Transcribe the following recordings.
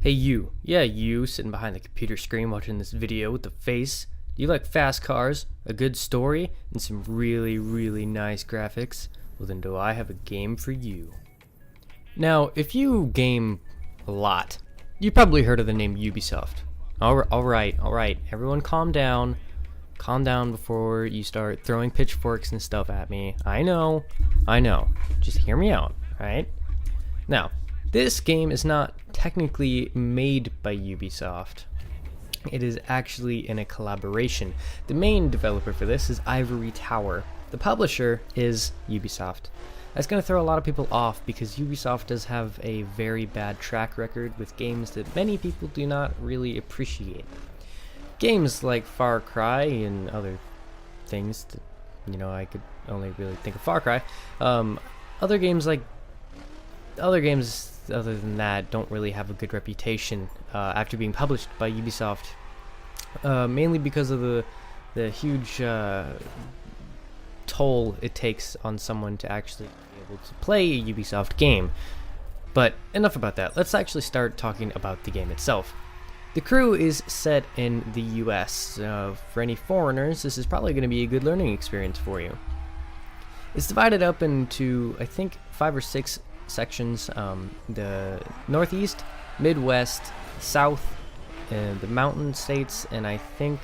Hey you, yeah you, sitting behind the computer screen watching this video with the face. Do you like fast cars, a good story, and some really nice graphics? Well then do I have a game for you. Now, if you game a lot, you probably heard of the name Ubisoft. Alright, everyone calm down. Calm down before you start throwing pitchforks and stuff at me. I know. Just hear me out, alright? Now, this game is not technically made by Ubisoft. It is actually in a collaboration. The main developer for this is Ivory Tower. The publisher is Ubisoft. That's going to throw a lot of people off because Ubisoft does have a very bad track record with games that many people do not really appreciate. Games like Far Cry and other things that, I could only really think of Far Cry. Other games other than that don't really have a good reputation after being published by Ubisoft, mainly because of the huge toll it takes on someone to actually be able to play a Ubisoft game. But enough about that. Let's actually start talking about the game itself. The crew is set in the US. For any foreigners, this is probably going to be a good learning experience for you. It's divided up into, I think, 5 or 6 sections. The Northeast, Midwest, South, the Mountain States, and I think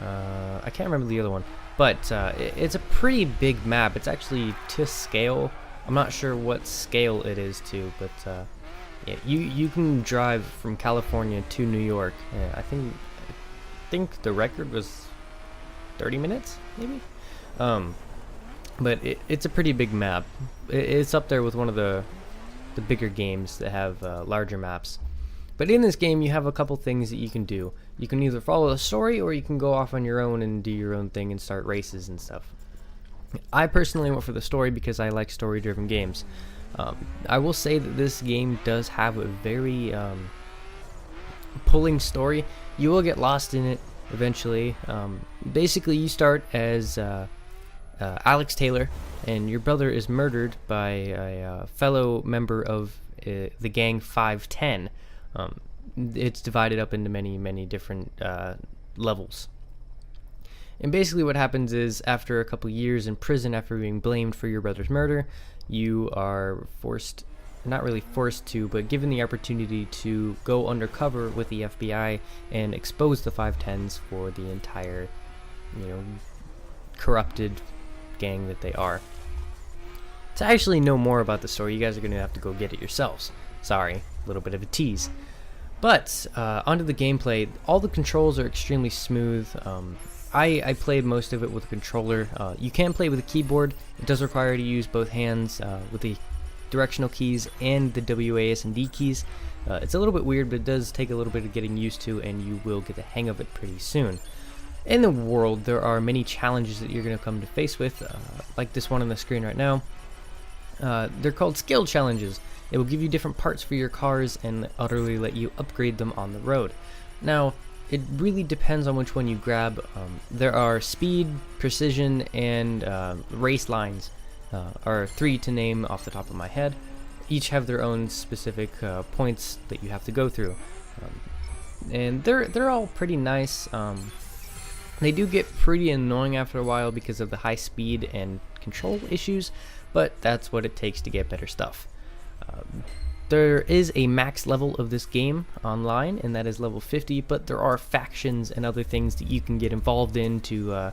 I can't remember the other one, but it's a pretty big map. It's actually to scale. I'm not sure what scale it is to, but yeah, you can drive from California to New York. I think the record was 30 minutes, maybe. But it's a pretty big map. It's up there with one of the bigger games that have larger maps. But in this game, you have a couple things that you can do. You can either follow the story, or you can go off on your own and do your own thing and start races and stuff. I personally went for the story because I like story-driven games. I will say that this game does have a very pulling story. You will get lost in it eventually. Basically, you start as Alex Taylor, and your brother is murdered by a fellow member of the gang 510. It's divided up into many different levels. And basically what happens is, after a couple years in prison after being blamed for your brother's murder, you are not really forced to, but given the opportunity to go undercover with the FBI and expose the 510s for the entire, corrupted gang that they are. To actually know more about the story, you guys are going to have to go get it yourselves. Sorry, a little bit of a tease. But onto the gameplay. All the controls are extremely smooth. I played most of it with a controller. You can play with a keyboard. It does require you to use both hands with the directional keys and the WASD keys. It's a little bit weird, but it does take a little bit of getting used to, and you will get the hang of it pretty soon. In the world, there are many challenges that you're going to come to face with, like this one on the screen right now. They're called skill challenges. It will give you different parts for your cars and utterly let you upgrade them on the road. Now, it really depends on which one you grab. There are speed, precision, and race lines, are 3 to name off the top of my head. Each have their own specific points that you have to go through, and they're all pretty nice. They do get pretty annoying after a while because of the high speed and control issues, but that's what it takes to get better stuff. There is a max level of this game online, and that is level 50, but there are factions and other things that you can get involved in to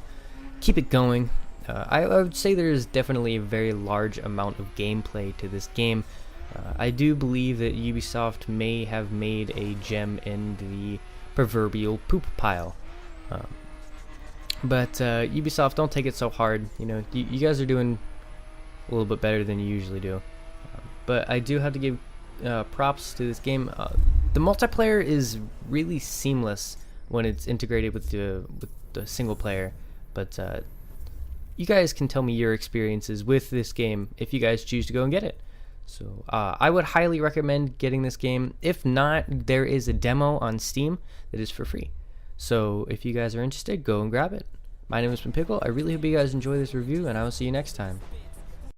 keep it going. I would say there is definitely a very large amount of gameplay to this game. I do believe that Ubisoft may have made a gem in the proverbial poop pile. But Ubisoft, don't take it so hard. You guys are doing a little bit better than you usually do. But I do have to give props to this game. The multiplayer is really seamless when it's integrated with the single player. But you guys can tell me your experiences with this game if you guys choose to go and get it. So I would highly recommend getting this game. If not, there is a demo on Steam that is for free. So if you guys are interested, go and grab it. My name has been Pickle. I really hope you guys enjoy this review, and I will see you next time.